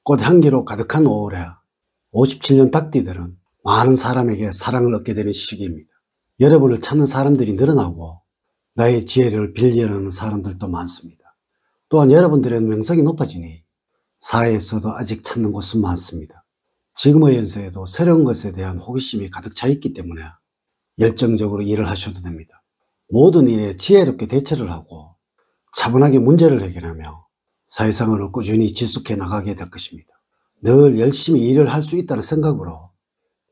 꽃향기로 가득한 5월에 57년 닭띠들은 많은 사람에게 사랑을 얻게 되는 시기입니다. 여러분을 찾는 사람들이 늘어나고 나의 지혜를 빌려는 사람들도 많습니다. 또한 여러분들의 명성이 높아지니 사회에서도 아직 찾는 곳은 많습니다. 지금의 연세에도 새로운 것에 대한 호기심이 가득 차 있기 때문에 열정적으로 일을 하셔도 됩니다. 모든 일에 지혜롭게 대처를 하고 차분하게 문제를 해결하며 사회생활을 꾸준히 지속해 나가게 될 것입니다. 늘 열심히 일을 할 수 있다는 생각으로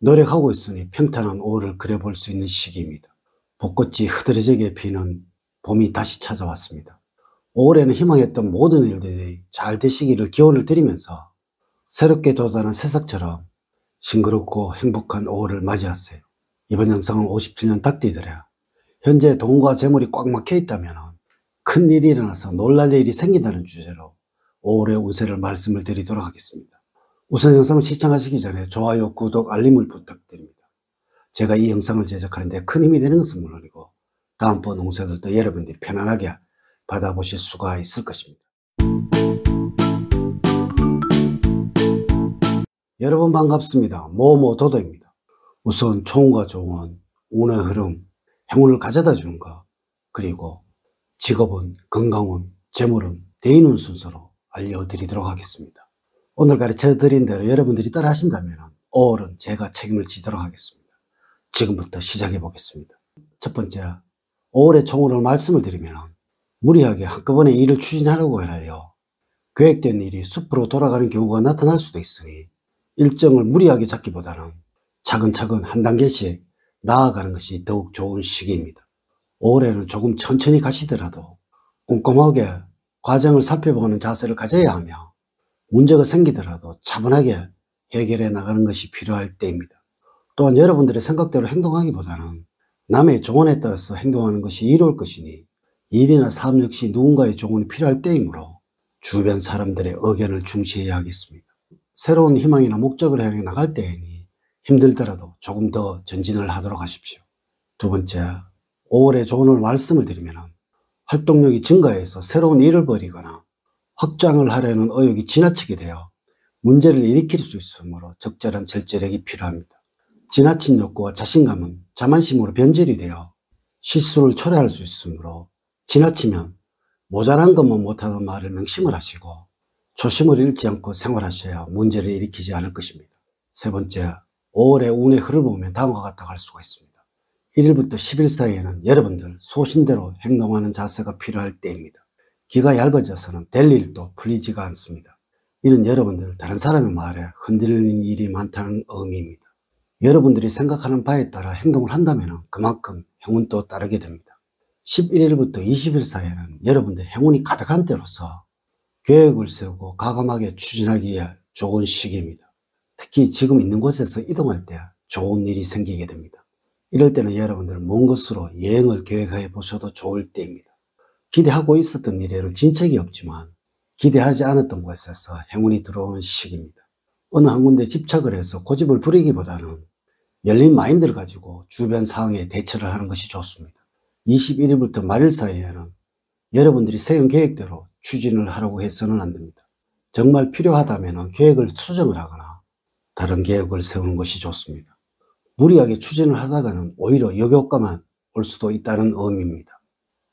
노력하고 있으니 평탄한 5월을 그려볼 수 있는 시기입니다. 벚꽃이 흐드러지게 피는 봄이 다시 찾아왔습니다. 5월에는 희망했던 모든 일들이 잘 되시기를 기원을 드리면서 새롭게 돋아난 새싹처럼 싱그럽고 행복한 5월을 맞이하세요. 이번 영상은 57년 닭띠들의 현재 돈과 재물이 꽉 막혀 있다면 큰 일이 일어나서 놀랄 일이 생긴다는 주제로 5월의 운세를 말씀을 드리도록 하겠습니다. 우선 영상을 시청하시기 전에 좋아요, 구독, 알림을 부탁드립니다. 제가 이 영상을 제작하는데 큰 힘이 되는 것은 물론이고 다음번 운세들도 여러분들이 편안하게 받아보실 수가 있을 것입니다. 여러분 반갑습니다. 모모도도입니다. 우선 좋은과 좋은 운의 흐름, 행운을 가져다 주는 것, 그리고 직업은, 건강운, 재물은, 대인운 순서로 알려드리도록 하겠습니다. 오늘 가르쳐 드린 대로 여러분들이 따라 하신다면 5월은 제가 책임을 지도록 하겠습니다. 지금부터 시작해 보겠습니다. 첫 번째, 5월의 총으로 말씀을 드리면 무리하게 한꺼번에 일을 추진하려고 해요. 계획된 일이 숲으로 돌아가는 경우가 나타날 수도 있으니 일정을 무리하게 잡기보다는 차근차근 한 단계씩 나아가는 것이 더욱 좋은 시기입니다. 5월에는 조금 천천히 가시더라도 꼼꼼하게 과정을 살펴보는 자세를 가져야 하며 문제가 생기더라도 차분하게 해결해 나가는 것이 필요할 때입니다. 또한 여러분들의 생각대로 행동하기보다는 남의 조언에 따라서 행동하는 것이 이로울 것이니 일이나 삶 역시 누군가의 조언이 필요할 때이므로 주변 사람들의 의견을 중시해야 하겠습니다. 새로운 희망이나 목적을 향해 나갈 때이니 힘들더라도 조금 더 전진을 하도록 하십시오. 두 번째, 5월의 조언을 말씀을 드리면 활동력이 증가해서 새로운 일을 벌이거나 확장을 하려는 의욕이 지나치게 되어 문제를 일으킬 수 있으므로 적절한 절제력이 필요합니다. 지나친 욕구와 자신감은 자만심으로 변질이 되어 실수를 초래할 수 있으므로 지나치면 모자란 것만 못하는 말을 명심을 하시고 초심을 잃지 않고 생활하셔야 문제를 일으키지 않을 것입니다. 세 번째, 5월의 운의 흐름을 보면 다음과 같다고 할 수가 있습니다. 1일부터 10일 사이에는 여러분들 소신대로 행동하는 자세가 필요할 때입니다. 기가 얇아져서는 될 일도 풀리지가 않습니다. 이는 여러분들 다른 사람의 말에 흔들리는 일이 많다는 의미입니다. 여러분들이 생각하는 바에 따라 행동을 한다면 그만큼 행운도 따르게 됩니다. 11일부터 20일 사이에는 여러분들 행운이 가득한 때로서 계획을 세우고 과감하게 추진하기에 좋은 시기입니다. 특히 지금 있는 곳에서 이동할 때 좋은 일이 생기게 됩니다. 이럴 때는 여러분들 먼 곳으로 여행을 계획해 보셔도 좋을 때입니다. 기대하고 있었던 일에는 진척이 없지만 기대하지 않았던 곳에서 행운이 들어오는 시기입니다. 어느 한 군데 집착을 해서 고집을 부리기보다는 열린 마인드를 가지고 주변 상황에 대처를 하는 것이 좋습니다. 21일부터 말일 사이에는 여러분들이 세운 계획대로 추진을 하라고 해서는 안 됩니다. 정말 필요하다면 계획을 수정을 하거나 다른 계획을 세우는 것이 좋습니다. 무리하게 추진을 하다가는 오히려 역효과만 올 수도 있다는 의미입니다.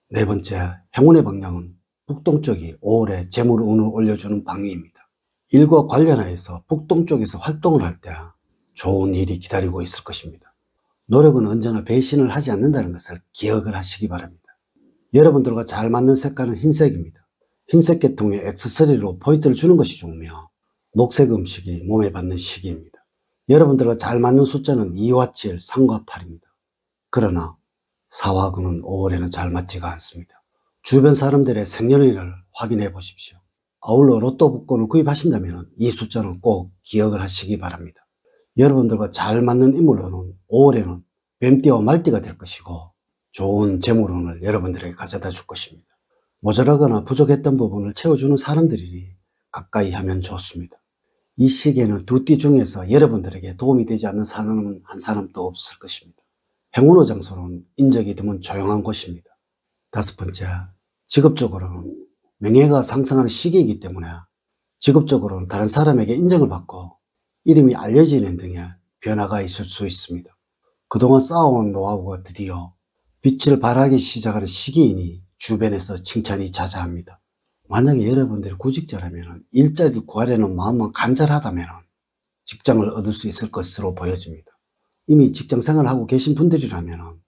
네 번째, 행운의 방향은 북동쪽이 5월에 재물 운을 올려주는 방위입니다. 일과 관련하여서 북동쪽에서 활동을 할 때 좋은 일이 기다리고 있을 것입니다. 노력은 언제나 배신을 하지 않는다는 것을 기억을 하시기 바랍니다. 여러분들과 잘 맞는 색깔은 흰색입니다. 흰색 계통의 액세서리로 포인트를 주는 것이 좋으며 녹색 음식이 몸에 받는 시기입니다. 여러분들과 잘 맞는 숫자는 2와 7, 3과 8입니다. 그러나 4와 9는 5월에는 잘 맞지가 않습니다. 주변 사람들의 생년월일을 확인해 보십시오. 아울러 로또 복권을 구입하신다면 이 숫자는 꼭 기억을 하시기 바랍니다. 여러분들과 잘 맞는 인물로는 5월에는 뱀띠와 말띠가 될 것이고 좋은 재물운을 여러분들에게 가져다 줄 것입니다. 모자라거나 부족했던 부분을 채워주는 사람들이니 가까이 하면 좋습니다. 이 시기에는 두 띠 중에서 여러분들에게 도움이 되지 않는 사람은 한 사람도 없을 것입니다. 행운의 장소는 인적이 드문 조용한 곳입니다. 다섯 번째, 직업적으로는 명예가 상승하는 시기이기 때문에 직업적으로는 다른 사람에게 인정을 받고 이름이 알려지는 등의 변화가 있을 수 있습니다. 그동안 쌓아온 노하우가 드디어 빛을 발하기 시작하는 시기이니 주변에서 칭찬이 자자합니다. 만약에 여러분들이 구직자라면 일자리를 구하려는 마음만 간절하다면 직장을 얻을 수 있을 것으로 보여집니다. 이미 직장 생활을 하고 계신 분들이라면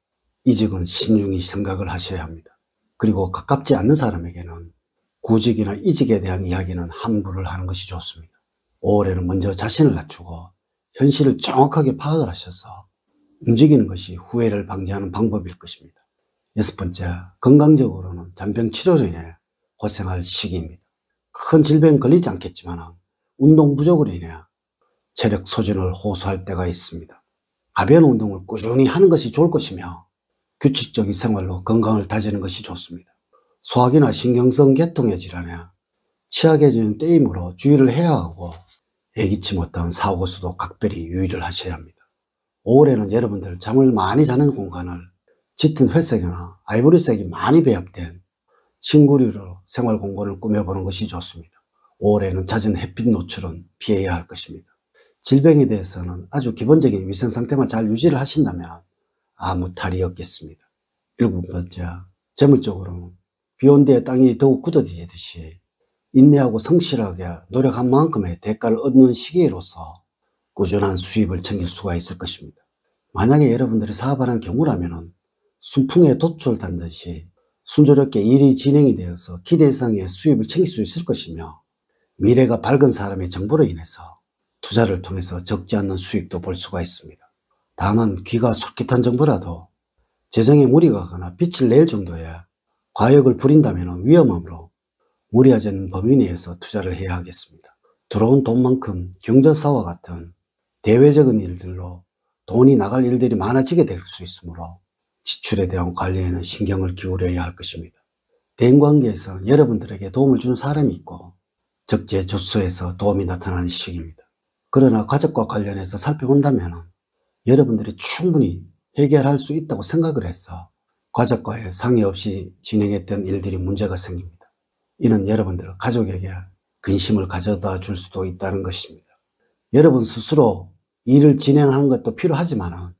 이직은 신중히 생각을 하셔야 합니다. 그리고 가깝지 않는 사람에게는 구직이나 이직에 대한 이야기는 함부를 하는 것이 좋습니다. 5월에는 먼저 자신을 낮추고 현실을 정확하게 파악을 하셔서 움직이는 것이 후회를 방지하는 방법일 것입니다. 6번째, 건강적으로는 잔병 치료로 인해 고생할 시기입니다. 큰 질병 걸리지 않겠지만 운동 부족으로 인해 체력 소진을 호소할 때가 있습니다. 가벼운 운동을 꾸준히 하는 것이 좋을 것이며 규칙적인 생활로 건강을 다지는 것이 좋습니다. 소화기나 신경성 계통의 질환에 취약해지는 때이므로 주의를 해야 하고 예기치 못한 사고수도 각별히 유의를 하셔야 합니다. 5월에는 여러분들 잠을 많이 자는 공간을 짙은 회색이나 아이보리색이 많이 배합된 침구류로 생활 공간을 꾸며보는 것이 좋습니다. 5월에는 잦은 햇빛 노출은 피해야 할 것입니다. 질병에 대해서는 아주 기본적인 위생 상태만 잘 유지를 하신다면 아무 탈이 없겠습니다. 7번째, 재물적으로는 비온 뒤에 땅이 더욱 굳어지듯이 인내하고 성실하게 노력한 만큼의 대가를 얻는 시기로서 꾸준한 수입을 챙길 수가 있을 것입니다. 만약에 여러분들이 사업하는 경우라면 순풍에 돛을 단 듯이 순조롭게 일이 진행이 되어서 기대 이상의 수입을 챙길 수 있을 것이며 미래가 밝은 사람의 정보로 인해서 투자를 통해서 적지 않는 수익도 볼 수가 있습니다. 다만 귀가 솔깃한 정보라도 재정에 무리가 가거나 빛을 낼 정도의 과욕을 부린다면 위험하므로 무리하지 않는 범위 내에서 투자를 해야 하겠습니다. 들어온 돈만큼 경조사와 같은 대외적인 일들로 돈이 나갈 일들이 많아지게 될 수 있으므로 지출에 대한 관리에는 신경을 기울여야 할 것입니다. 대인관계에서는 여러분들에게 도움을 주는 사람이 있고 적재적소에서 도움이 나타나는 시기입니다. 그러나 가족과 관련해서 살펴본다면 여러분들이 충분히 해결할 수 있다고 생각을 해서 가족과의 상의 없이 진행했던 일들이 문제가 생깁니다. 이는 여러분들 가족에게 근심을 가져다 줄 수도 있다는 것입니다. 여러분 스스로 일을 진행하는 것도 필요하지만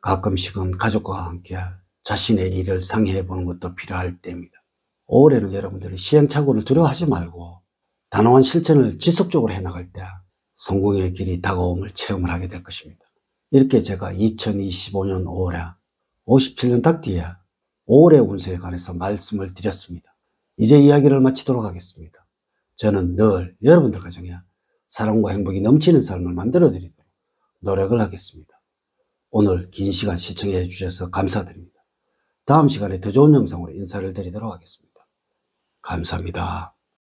가끔씩은 가족과 함께 자신의 일을 상의해 보는 것도 필요할 때입니다. 5월에는 여러분들이 시행착오를 두려워하지 말고 단호한 실천을 지속적으로 해나갈 때 성공의 길이 다가옴을 체험을 하게 될 것입니다. 이렇게 제가 2025년 5월에 57년 딱 뒤에 5월의 운세에 관해서 말씀을 드렸습니다. 이제 이야기를 마치도록 하겠습니다. 저는 늘 여러분들 가정에 사랑과 행복이 넘치는 삶을 만들어 드리도록 노력을 하겠습니다. 오늘 긴 시간 시청해 주셔서 감사드립니다. 다음 시간에 더 좋은 영상으로 인사를 드리도록 하겠습니다. 감사합니다.